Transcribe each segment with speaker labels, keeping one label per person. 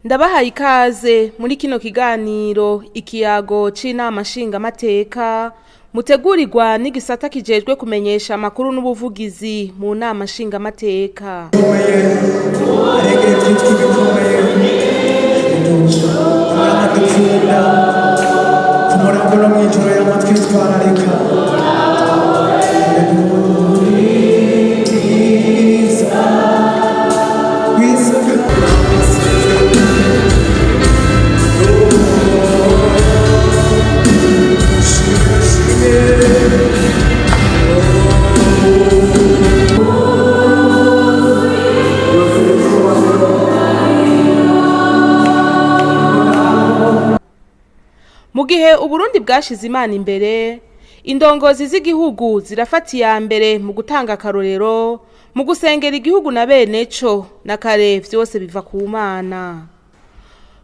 Speaker 1: Ndabahaye ikaze muri kino kiganiro ikiyago c'inama nshingamateka mutegurirwa n'igisata kijejwe kumenyesha amakuru n'ubuvugizi mu nama nshingamateka. Mu gihe Uburundi bwashize Imana imbere, indongozi z'igihugu zirafata iya mbere mu gutanga akarorero, mu gusengera igihugu na beneco, na kare vyose biva ku Mana.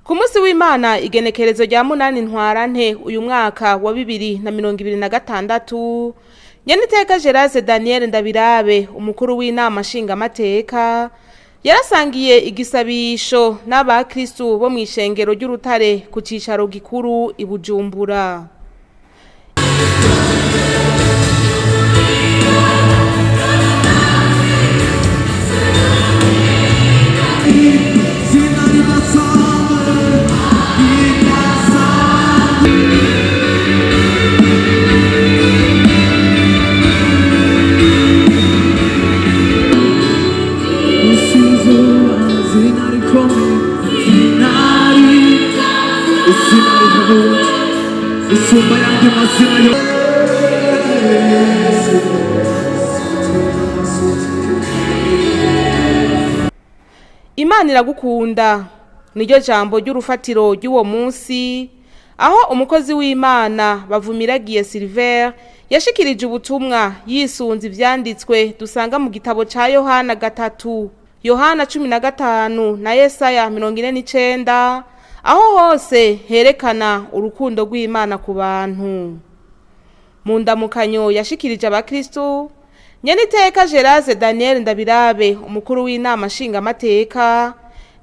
Speaker 1: Ku munsi w'Imana igenekerezo rya 8 Ntwarante uyu mwaka wa 2026, Nyeniteka Gerase Daniel Ndabirabe, umukuru w'inama nshingamateka, yarasangiye igisabisho n'abakristu bo mw'ishengero ry'Urutare ku cicaro gikuru i Bujumbura. Imana iragukunda niryo jambo ry'urufatiro ry'uwo munsi, aho umukozi w'Imana Bavumiragiye Silver yashikirije ubutumwa yisunze ivyanditswe dusanga mu gitabo ca Yohana 3, Yohana 15 na Yesaya 49, aho hose herekana urukundo rw'Imana ku bantu. Mu ndamukanyo yashikirije abakristo, Nyeniteka Gerase Daniel Ndabirabe, umukuru w'inama nshingamateka,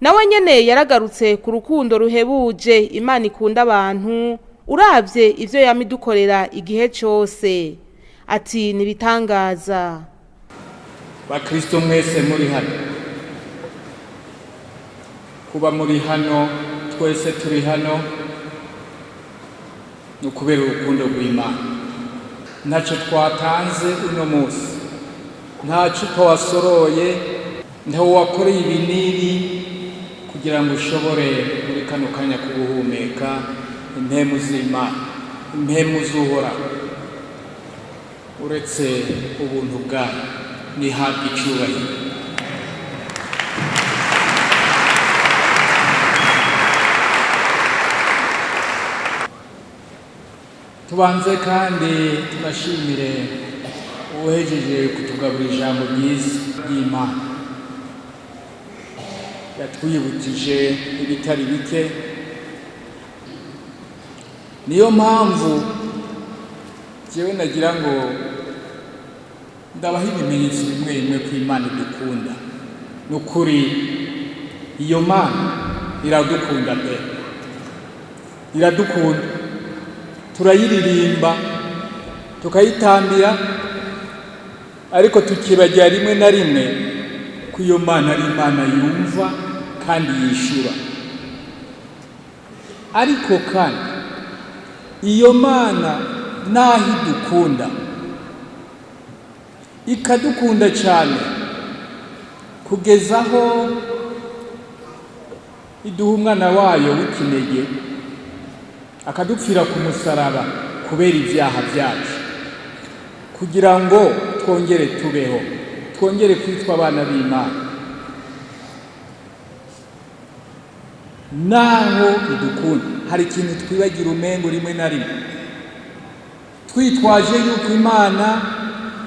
Speaker 1: nawe nyene yaragarutse ku rukundo ruhebuje Imana ikunda abantu, uravye ivyo yamidukorera igihe cyose. Ati nibitangaza.
Speaker 2: Bakristo mwese muri hano, kuba muri hano, twese turi hano, nukubera urukundo rw'Imana. Ntacyo twatanze uno munsi, nta cupa wasoroye, ntawo wakoreye ibinini kugira ngo ushobore muri kano kanya kuguhumeka impemu z'Imana, impemu z'Uhoraho. Uretse ubuntu bwayo nihabwa icubahiro. Tubanze kandi tunashimire uwejeje kutugaburira ijambo ryiza ry'Imana, yatwibukije ibitari bike. Niyo mpamvu jewe nagira ngo ndabaha ibimenyetso bimwe bimwe ko Imana idukunda. Nukuri iyo Mana iradukunda pe, iradukunda. Turayiririmba, tukayitambira, ariko tukibagira rimwe na rimwe ko iyo Mana ari Imana yumva kandi yishura. Ariko kandi iyo Mana naho idukunda, ikadukunda cyane kugezaho iduha umwana wayo w'ikinege, akadupfira ku musaraba kubera ibyaha byacu, kugira ngo twongere tubeho, twongere kwitwa abana b'Imana. Naho idukunda, hari ikintu twibagira umengo rimwe na rimwe, twitwaje yuko Imana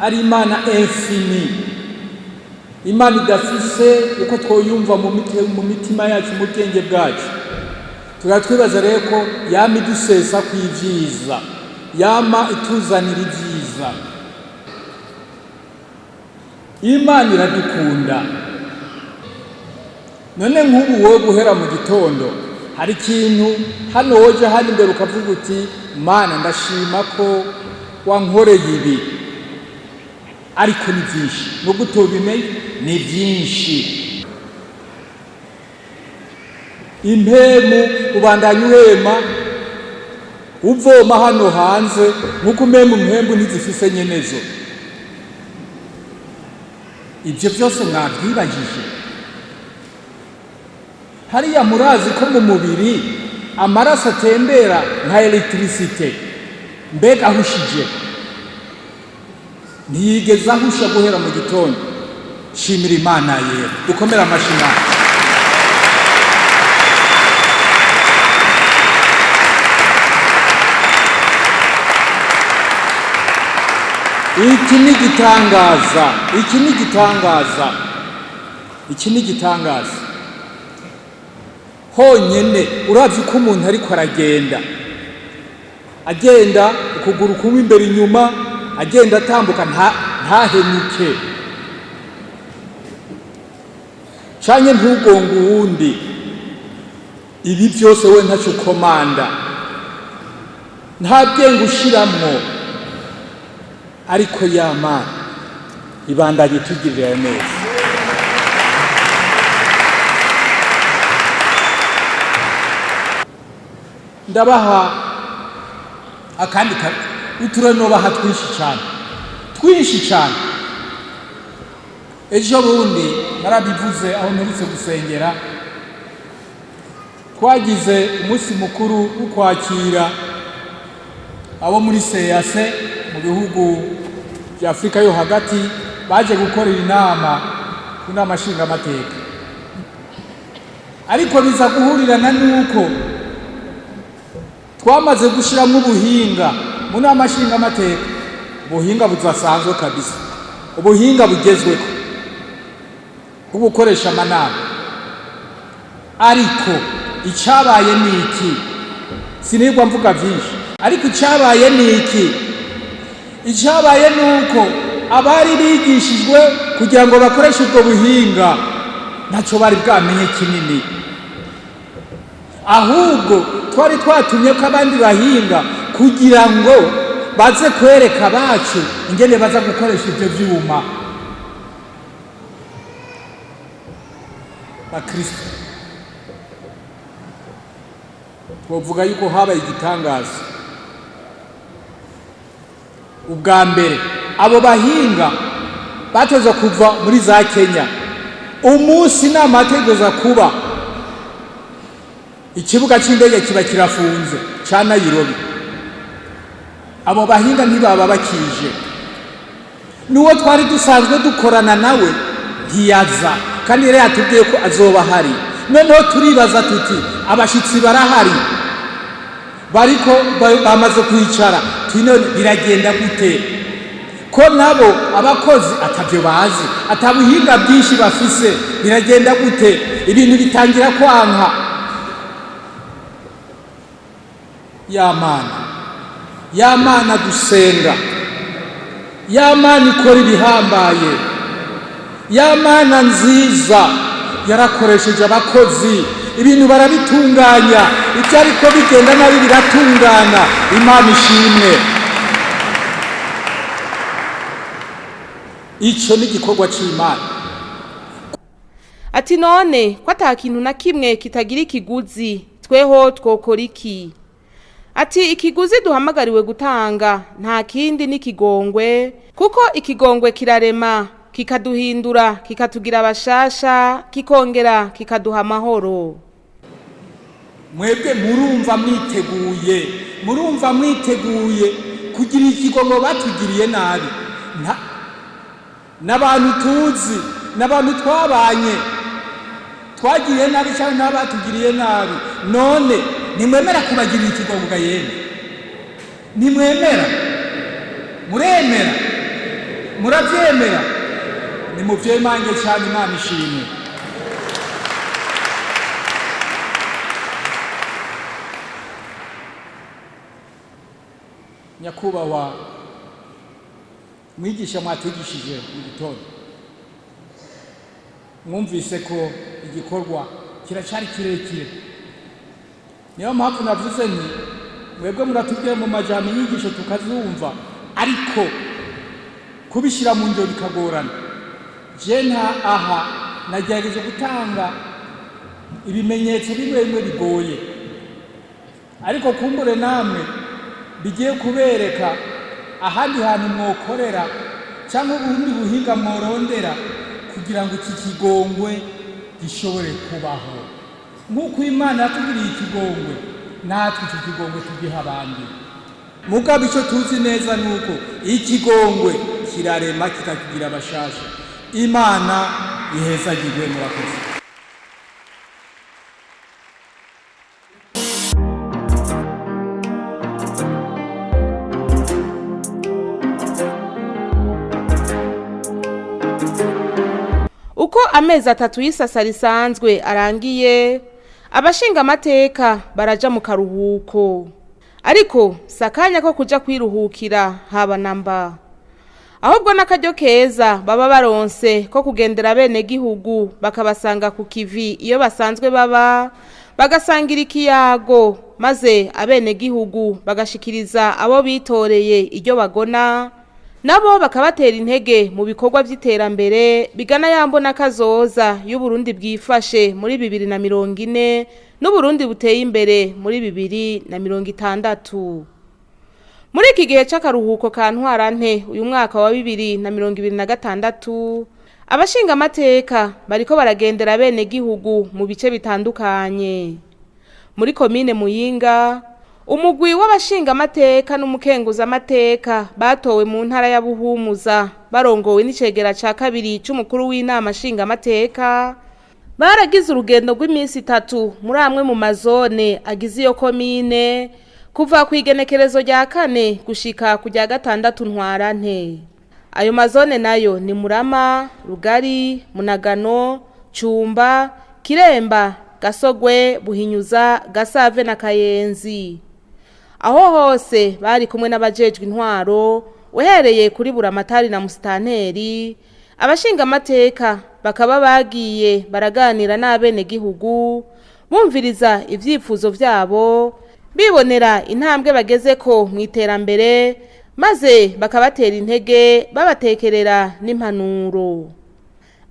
Speaker 2: ari Imana infini, Imana idafise uko twoyumva mu mitima yacu, mu bwenge bwacu. Tugatwibaza rero ko yama idusesa kw'ivyiza, yama ituzanira ivyiza. Imana iradukunda none nk'ubu wowe guhera mu gitondo hari ikintu hano woje hano imbere ukavuga uti Mana ndashima ko wankoreye ibi, ariko ni byinshi, nubwo utobimenye ni byinshi. Impemu ubandanya uhema uvoma hano hanze nk'uko umemu impembu ntizifise nyenezo. Ibyo byose mwabyibagije. Hariya murazi ko mu mubiri amaraso atembera nka electricité, mbega ahushije ntiyigeze ahusha guhera mu gitondo. Shimira Imana yera, dukomera amashyi. Iki ni igitangaza, iki ni igitangaza, iki ni igitangaza. Honyene uravye ko umuntu ariko aragenda, agenda ukuguru kumwe imbere inyuma, agenda atambuka ntahenuke, canke ntugonga uwundi. Ibi byose we ntaco komanda, nta bwenge ushiramwo, ariko ya Mana ibandanye itugirira neza. Ndabaha akandi uturenobaha twinshi cyane. Ejo bundi narabivuze aho mperutse gusengera, twagize umunsi mukuru wo kwakira abo muri CAC mu bihugu bya Afrika yo hagati baje gukorera inama ku nama nshingamateka, ariko biza guhurirana nuko twamaze gushiramo ubuhinga mu nama nshingamateka, ubuhinga buzasanzwe kabisa, ubuhinga bugezweho bwo gukoresha amanama. Ariko icyabaye ni iki? Sinigwa mvuga byinshi, ariko icyabaye ni iki? Icyabaye nuko abari bigishijwe kugira ngo bakoreshe ubwo buhinga ntacyo bari bwamenye kinini, ahubwo twari twatumye ko abandi bahinga kugira ngo baze kwereka bacu ingene baza gukoresha ibyo byuma. Bakristo, twovuga yuko habaye igitangaza. Ubwa mbere abo bahinga batoza kuva muri za Kenya, umunsi n'amategeza kuba ikibuga cy'indege kiba kirafunze ca Nairobi. Abo bahinga ntibaba bakije, nuwo twari dusanzwe dukorana nawe ntiyaza, kandi rero yatubwiye ko azoba hari. Noneho turibaza tuti abashitsi barahari, bariko bamaze kwicara, none biragenda gute ko nabo abakozi atavyo bazi, atabuhinga bwinshi bafise? Biragenda gute? Ibintu bitangira kwanka. Ya Mana dusenga, ya Mana ikora ibihambaye, ya Mana nziza yarakoresheje abakozi, ibintu barabitunganya, ibyo ariko bigenda nabi biratungana. Imana ishimwe. Icyo ni igikorwa cy'Imana.
Speaker 1: Ati none ko atakintu na kimwe kitagira ikiguzi, tweho twokora iki? Ati ikiguzi duhamagariwe gutanga nta kindi n'ikigongwe, kuko ikigongwe kirarema, kikaduhindura, kikatugira abashasha, kikongera kikaduha amahoro.
Speaker 2: Mwebwe murumva mwiteguye kugira ikigongwe batugiriye nabi? N'abantu tuzi, n'abantu twabanye twagiriye nabi cyane n'abatugiriye nabi, none nimwemera kubagirira ikigongwe? Yemwe nimwemera? Muremera? Murabyemera? Nimuvyemange cyane. Imana ishimwe. Nyakubahwa mwigisha, mwategishije mu gitondo, mwumvise ko igikorwa kiracari kirekire. Niyo mpamvu navuze nti mwebwe muratubwiye mu majambo inyigisho tukazumva, ariko kubishira mu ngiro bikagorana. Je nta aha nagerageje gutanga ibimenyetso bimwe bimwe bigoye, ariko kumbure namwe bigiye kubereka ahandi hantu mwokorera cyangwa ubundi buhinga mworondera kugira ngo iki kigongwe gishobore kubaho. Nk'uko Imana yatugiriye ikigongwe, natwe iki kigongwe tugiha abandi. Mugabo icyo tuzi neza nuko ikigongwe kirarema kikakigira abashasha. Imana ihezagirwe. Murakoze.
Speaker 1: Uko amezi 3 y'isasa risanzwe arangiye, abashinga amateka baraja mu karuhuko. Ariko sakanya ko kuja kwiruhukira haba namba. Ahubwo n'akaryo keza baba baronse ko kugendera bene gihugu bakabasanga ku kivi iyo basanzwe baba, bagasangira ikiyago, maze abene gihugu bagashikiriza abo bitoreye iryo bagona, nabo bakabatera intege mu bikorwa by'iterambere bigana yambona kazoza y'Uburundi bwifashe muri 2040 n'Uburundi buteye imbere muri 2060. Muri iki gihe c'akaruhuko ka ntwarante uyu mwaka wa 2026, abashinga amateka bariko baragendera bene gihugu mu bice bitandukanye. Muri komine Muyinga, umugwi w'abashinga amateka n'umukenguza amateka batowe mu ntara ya Buhumuza barongowe n'icegera ca kabiri c'umukuru w'inama nshinga amateka, baragize urugendo rw'iminsi 3 muri amwe mu mazone agize iyo komine kuva ku igenekerezo rya 4 gushika ku rya 6 ntwarante. Ayo mazone nayo ni Murama, Rugari, Munagano, Cumba, Kiremba, Gasogwe, Buhinyuza, Gasave na Kayenzi. Aho hose bari kumwe n'abajejwe intwaro, uhereye kuri Buramatari na Musitanteri. Abashinga amateka bakaba bagiye baraganira n'abene gihugu, bumviriza ivyifuzo vyabo, bibonera intambwe bagezeko mu iterambere, maze bakabatera intege babatekerera n'impanuro.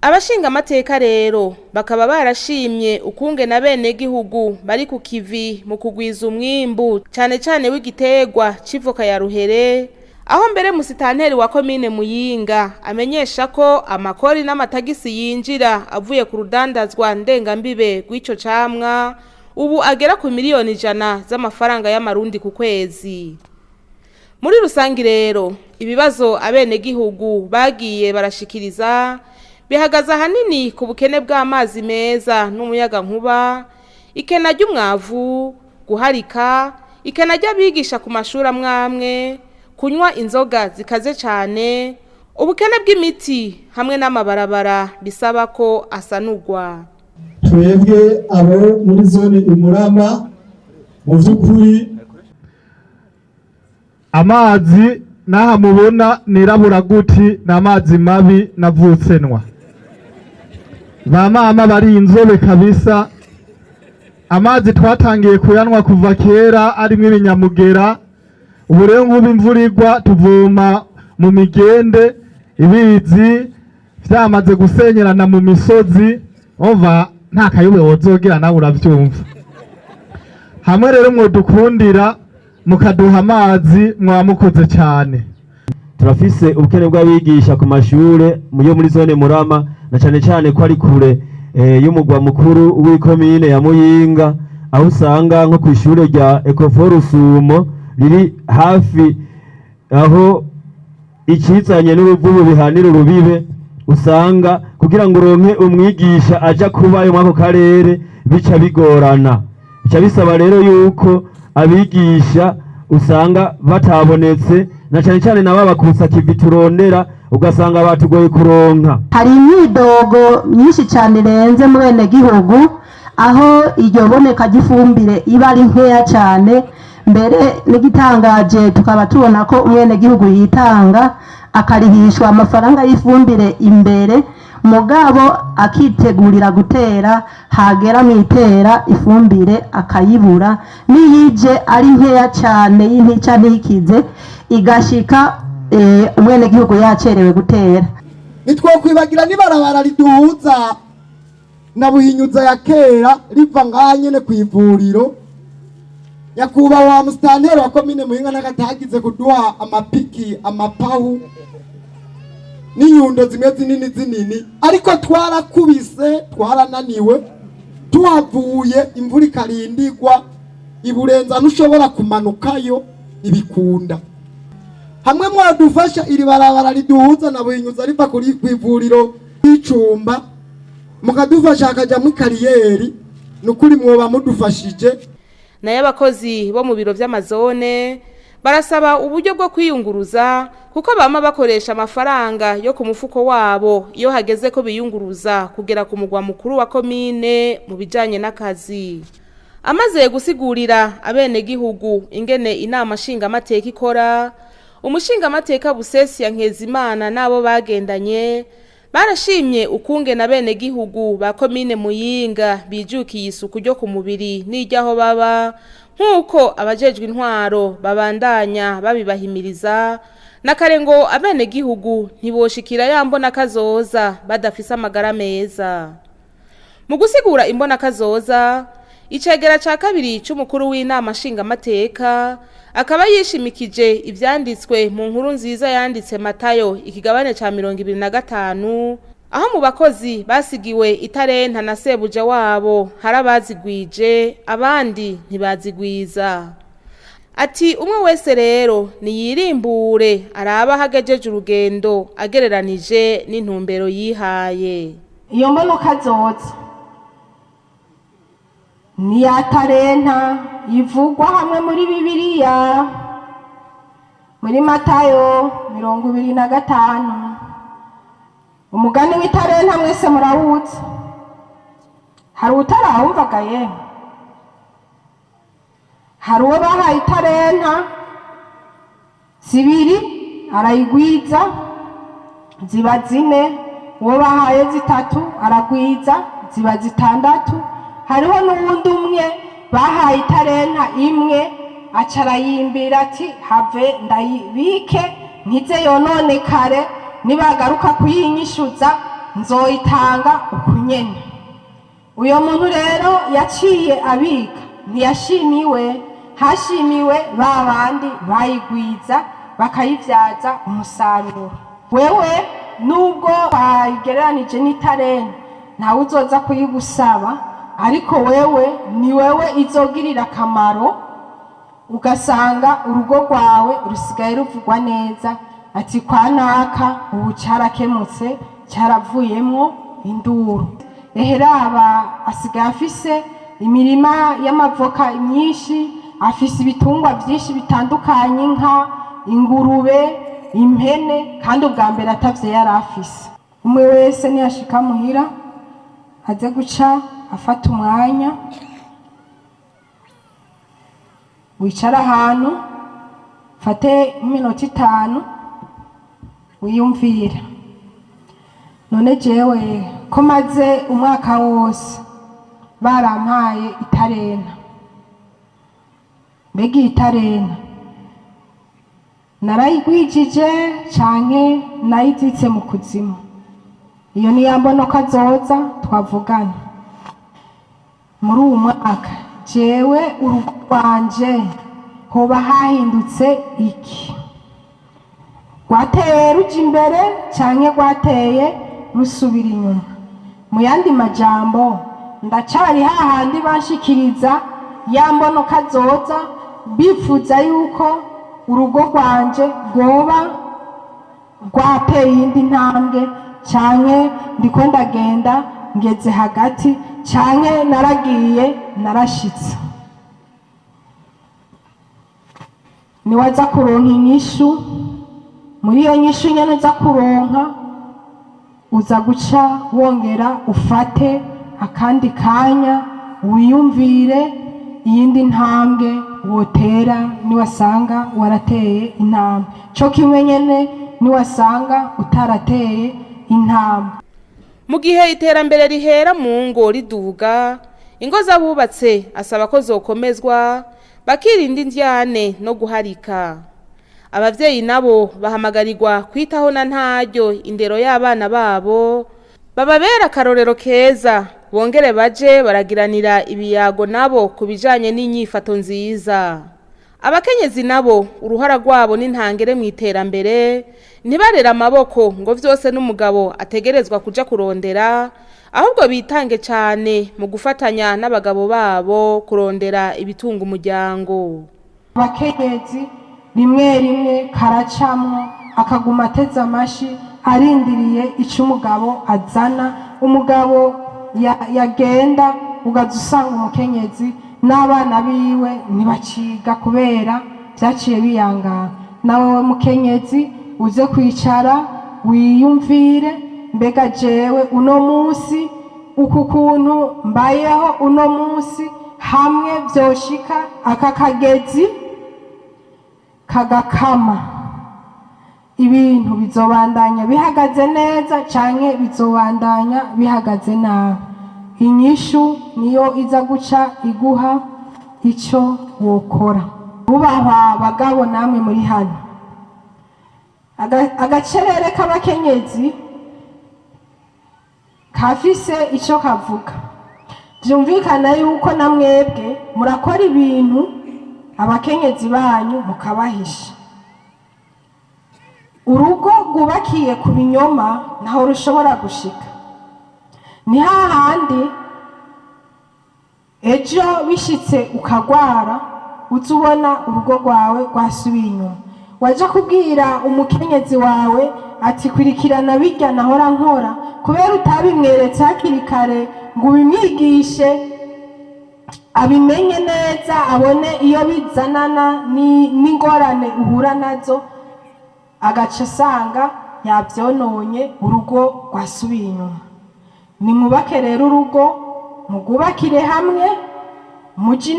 Speaker 1: Abashinga amateka rero bakaba barashimye ukunge na bene gihugu bari ku kivi mu kugwiza umwimbu cyane w'igitegwa civoka ya ruhere, aho mbere Musitanteri wa komine Muyinga amenyesha ko amakori n'amatagisi yinjira avuye ku rudandazwa ndengambibe rw'ico camwa ubu agera ku miliyoni 100 z'amafaranga y'amarundi ku kwezi. Muri rusangi rero ibibazo abene gihugu bagiye barashikiriza bihagaza hanini ku bukene bw'amazi meza n'umuyaga nkuba, ikena ry'umwavu, guharika, ikena ry'abigisha ku mashuri amwamwe, kunywa inzoga zikaze cyane, ubukene bw'imiti hamwe n'amabarabara bisaba ko asanurwa.
Speaker 3: Twebwe abo muri zone Imurama mu by'ukuri amazi naha mubona nirabura guti n'amazi mabi navutsenwa. Ba mama bari inzobe kabisa. Amazi twatangiye kuyanwa kuva kera arimo ibinyamugera. Ubu rero nk'ubu imvura igwa tuvoma mu migende, ibizi vyamaze gusenyerana mu misozi, ova nta kayobe wozogira nawe uravyumva. Hamwe rero mwodukundira mukaduha amazi mwamukoze cyane.
Speaker 4: Turafise ubukene bw'abigisha ku mashure yo muri zone Murama, na cyane ko ari kure y'umugwa mukuru w'ikomine ya Muyinga, aho usanga nko ku ishure rya Ekoforusumo riri hafi aho ikizanye n'uruvubu bihanira urubibe, usanga kugira ngo uronke umwigisha aja kubayo mwako karere bica bigorana. Bica bisaba rero yuko abigisha usanga batabonetse, na cyane nabo bakusa kivi turondera ugasanga batugoye kuronka.
Speaker 5: Hari imyidogo myinshi cyane renze mu bene gihugu, aho iryo boneka gifumbire iba ari nkeya cyane. Mbere n'igitangaje tukaba tubona ko umwene gihugu yitanga akarihishwa amafaranga y'ifumbire imbere mugabo akitegurira gutera, hagera mu itera ifumbire akayibura, niyije ari nkeya cyane y'intica ntikize igashika umwenegihugu yacerewe gutera.
Speaker 6: Nitwokwibagira n'ibarabara riduhuza na Buhinyuza ya kera riva ngaha nyene kw'ivuriro. Nyakubahwa musitanteri wa komine Muyinga n'agatagize kuduha amapiki, amapahu n'inyundo zimwe zinini, ariko twarakubise, twarananiwe, tuhavuye imvura ikarindigwa, iburenza ntushobora kumanukayo ibikunda. Hamwe mwadufasha iri barabara riduhuza na Buhinyuza riva kuri kw'ivuriro y'Icumba, mukadufasha hakaja mu kariyeri, nukuri mwoba mudufashije.
Speaker 1: Naye abakozi bo mu biro vy'amazone barasaba uburyo bwo kwiyunguruza kuko bama bakoresha amafaranga yo ku mufuko wabo iyo hageze ko biyunguruza kugera ku mugwa mukuru wa komine mu bijanye n'akazi. Amaze gusigurira abenegihugu ingene inama nshingamateka ikora, umushingamateka Busesi ya Nkezimana nabo bagendanye barashimye ukungena abenegihugu ba komine Muyinga bijukiye isuku ryo ku mubiri n'iryaho baba, nk'uko abajejwe intwaro babandanya babibahimiriza, nakare ngo abenegihugu ntiboshikira yambona kazoza badafise amagara meza. Mu gusigura imbona kazoza, icegera ca kabiri c'umukuru w'inama nshingamateka akaba yishimikije ivyanditswe mu nkuru nziza yanditse Matayo ikigabane ca 25, aho mu bakozi basigiwe itarenta na sebuja wabo harabazigwije abandi ntibazigwiza. Ati umwe wese rero niyirimbure araba hagejeje urugendo agereranije n'intumbero yihaye.
Speaker 5: Iyo mbono kazoza ni ya tarenta ivugwa hamwe muri Bibiliya muri Matayo 25. Umugani w'itarenta mwese murawuzi, hari utarawumvaga ye? Hari uwo bahaye itarenta zibiri arayigwiza ziba 4, uwo bahaye 3 aragwiza ziba 6. Hariho n'uwundi umwe bahaye itarenta imwe acarayimbira ati have ndayibike ntize yononekare, nibagaruka kuyinyishuza nzoyitanga ukunyene. Uyo muntu rero yaciye abika, ntiyashimiwe, hashimiwe babandi bayigwiza bakayivyaza umusaruro. Wewe nubwo bayigereranije n'itarenta ntawe uzoza kuyigusaba, ariko wewe ni wewe izogirira akamaro, ugasanga urugo rwawe rusigaye ruvugwa neza, ati kwa naka ubu carakemutse caravuyemwo induru. Eheraba asigaye afise imirima y'amavoka myinshi, afise ibitungwa byinshi bitandukanye, inka, ingurube, impene, kandi ubwa mbere atavye yari afise. Umwe wese niyashika muhira aze guca afata umwanya wicara ahantu, fate iminota 5 wiyumvira, none jewe ko maze umwaka wose barampaye itarenta, mbega itarenta narayigwijije canke nayizitse mu kuzimu? Iyo ni yambona kazoza twavugana. Muri uwo mwaka jewe urugo rwanje hoba hahindutse iki? Rwateye ruja imbere canke rwateye rusubira inyuma? Mu yandi majambo ndacari hahandi banshikiriza yambono kazoza, bifuza yuko urugo rwanje rwoba rwateye iyindi ntambwe, canke ndiko ndagenda ngeze hagati, canke naragiye narashitse. Niwaza kuronka inyishu, muri iyo nyishu nyene uza kuronka uza guca wongera ufate akandi kanya wiyumvire iyindi ntambwe wotera niwasanga warateye intambwe, co kimwe nyene niwasanga utarateye intambwe.
Speaker 1: mu gihe iterambere rihera mu ngo riduga ingo z'abubatse asaba ko zokomezwa bakirinda indyane no guharika. Abavyeyi nabo bahamagarirwa kwitaho na ntaryo indero y'abana babo bababera akarorero keza bongere baje baragiranira ibiyago nabo kubijanye n'inyifato nziza. Abakenyezi nabo uruhara rwabo n'intangere mu iterambere ntibarera amaboko ngo vyose n'umugabo ategerezwa kuja kurondera, ahubwo bitange cyane mu gufatanya n'abagabo babo kurondera ibitunga umuryango.
Speaker 7: Abakenyezi rimwe rimwe karacamwo akaguma ateze amashi arindiriye icyo umugabo azana, umugabo yagenda ugaza usanga umukenyezi n'abana biwe ntibaciga kubera byaciye biyangana. Nawe mukenyezi uze kwicara wiyumvire, mbega jewe uno munsi uku kuntu mbayeho uno munsi hamwe vyoshika aka kagezi kagakama, ibintu bizobandanya bihagaze neza canke bizobandanya bihagaze nabi. Inyishu niyo iza guca iguha ico wokora. Bubahwa bagabo namwe muri hano, agacerere k'abakenyezi kafise ico kavuga. Vyumvikana yuko na mwebwe murakora ibintu abakenyezi banyu mukabahisha. Urugo rwubakiye ku binyoma ntaho rushobora gushika. Ni hahandi ejo bishitse ukagwara uzubona urugo rwawe rwasubiye inyuma. Waje kubwira umukenyezi wawe ati kurikirana bijya nahora nkora, kubera utabimweretse hakiri kare ngo ubimwigishe abimenye neza, abone iyo bizanana n'ingorane uhura nazo, agace asanga yabyononye urugo rwasubiye inyuma. Nimwubake rero urugo, mugubakire hamwe, muje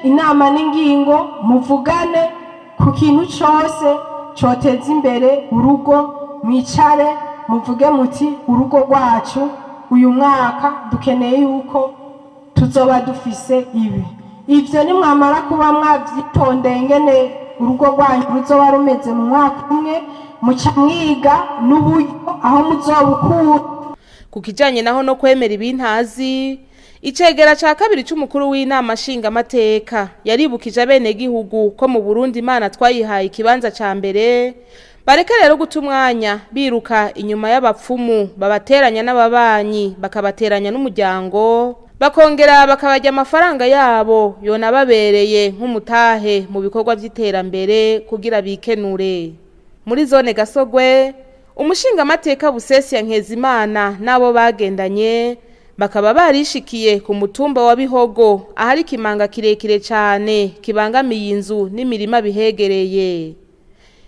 Speaker 7: inama n'ingingo, muvugane ku kintu cyose cyoteza imbere urugo. Mwicare muvuge muti urugo rwacu uyu mwaka dukeneye yuko tuzoba dufise ibi. Ivyo nimwamara kuba mwavyitondeye ngene urugo rwanyu ruzoba rumeze mu mwaka umwe, muca mwiga n'uburyo aho muzobukura.
Speaker 1: Ku kijanye naho no kwemera ibintazi, icegera ca kabiri c'umukuru w'inama nshingamateka yaribukije abenegihugu ko mu Burundi Imana twayihaye ikibanza ca mbere, bareke rero guta umwanya biruka inyuma y'abapfumu babateranya n'ababanyi bakabateranya n'umuryango, bakongera bakabarya amafaranga yabo yona babereye nk'umutahe mu bikorwa vy'iterambere kugira bikenure. Muri zone Gasogwe, umushingamateka Busesi Nkezimana nabo bagendanye bakaba barishikiye ku mutumba wa Bihogo ahari ikimanga kirekire cyane kibangamiye inzu n'imirima bihegereye.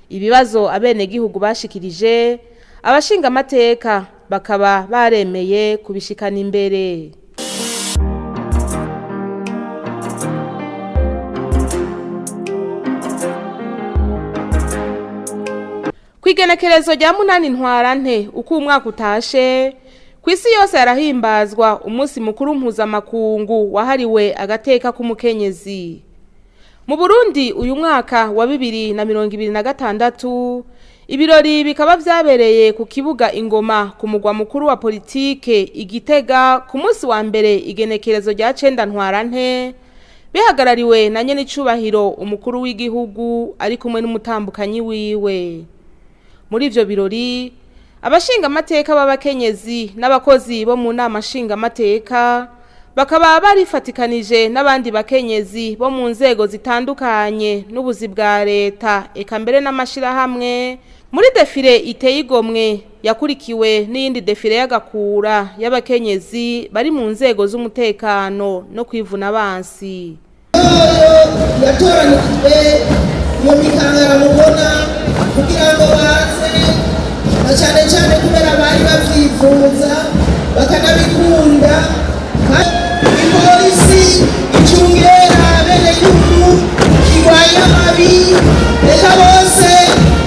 Speaker 1: Ibibazo abenegihugu bashikirije abashingamateka bakaba baremeye kubishikana imbere. Kwigenekerezo rya 8 ntwarante uko umwaka utashe, kwisi yose yarahimbazwa umunsi mukuru mpuzamakungu wahariwe agateka k'umukenyezi. Mu Burundi uyu mwaka wa 2026 ibirori bikaba vyabereye ku kibuga Ingoma ku mugwa mukuru wa politike Igitega ku munsi wa mbere igenekerezo rya 9 ntwarante, bihagarariwe na nyene icubahiro umukuru w'igihugu ari kumwe n'umutambukanyi wiwe. Muri ivyo birori abashinga amateka b'abakenyezi n'abakozi bo mu nama nshinga amateka bakaba barifatikanije n'abandi bakenyezi bo mu nzego zitandukanye n'ubuzi bwa leta eka mbere n'amashirahamwe muri defile iteye igomwe yakurikiwe n'iyindi defile y'agakura y'abakenyezi bari mu nzego z'umutekano no kwivuna abansi.
Speaker 8: Yatoranijwe mu mikangara mubona kugira ngo baze na cyane cyane kubera bari bavyifuza bakanabikunda. Ipolisi icungera bene yugu kirwanya amabi reka bose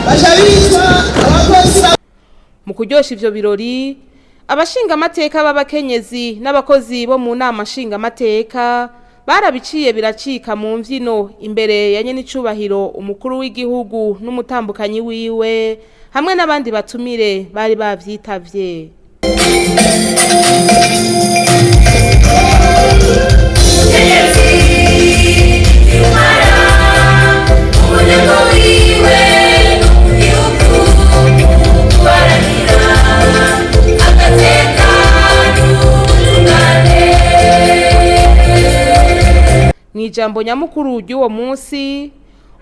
Speaker 8: bashabirizwa abakozi.
Speaker 1: mu kuryosha ivyo birori abashingamateka b'abakenyezi n'abakozi bo mu nama nshingamateka barabiciye biracika mu mvyino imbere ya nyenicubahiro umukuru w'igihugu n'umutambukanyi wiwe hamwe n'abandi batumire bari bavyitavye. Nijambo nyamukuru ry'uwo munsi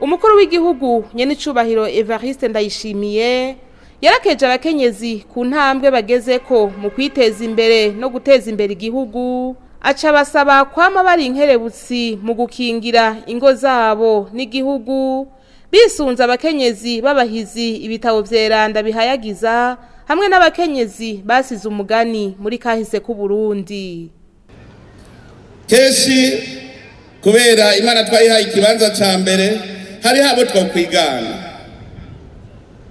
Speaker 1: umukuru w'igihugu nyenicubahiro Evariste Ndayishimiye yarakeje abakenyezi ku ntambwe bagezeko mu kwiteza imbere no guteza imbere igihugu, aca basaba kwama bari inkerebutsi mu gukingira ingo zabo n'igihugu bisunze abakenyezi b'abahizi ibitabo vyeranda bihayagiza hamwe n'abakenyezi basize umugani muri kahise ku Burundi.
Speaker 9: Keshi kubera Imana twayihaye ikibanza ca mbere hari habo twokwigana.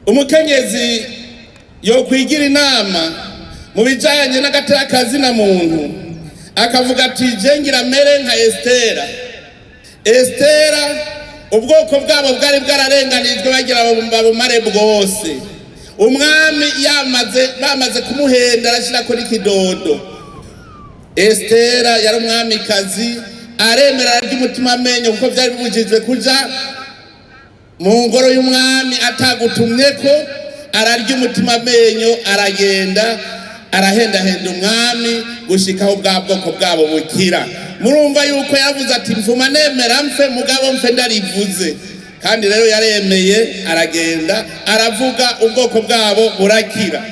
Speaker 9: Umukenyezi yo kwigira inama mu bijanye n'agatakazi na muntu akavuga ati jengira mere nka Estera ubwoko bwabo bwari bwararenganijwe bagira babumare bwose. Umwami bamaze kumuhenda arashirako n'ikidodo. Estera yari umwamikazi aremera ry'umutima amenyo kuko byari bibujijwe kuja mu ngoro y'umwami atagutumyeko, ararya umutima amenyo aragenda arahendahenda umwami gushikaho bwa bwoko bwabo bukira. Murumva yuko yavuze ati mvuma nemera mfe mugabo mfe ndarivuze, kandi rero yaremeye aragenda aravuga ubwoko bwabo burakira.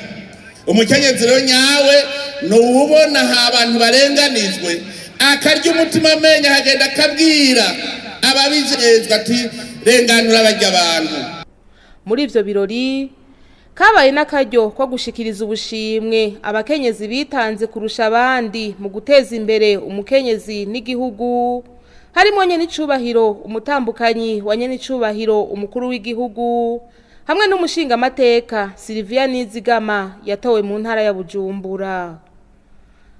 Speaker 9: Umukenyezi rero nyawe nuwubona ha abantu barenganijwe akarya umutima amenyo hagenda akabwira ababijejwe ati renganura barya abantu.
Speaker 1: Muri ivyo birori kabaye n'akaryo ko gushikiriza ubushimwe abakenyezi bitanze kurusha abandi mu guteza imbere umukenyezi n'igihugu, harimo nyenicubahiro umutambukanyi wa nyenicubahiro umukuru w'igihugu hamwe n'umushingamateka Sylvia Nizigama yatowe mu ntara ya Bujumbura.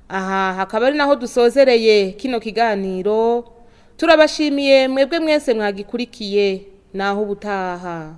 Speaker 1: Aha hakaba ari naho dusozereye kino kiganiro. Turabashimiye mwebwe mwese mwagikurikiye naho ubutaha.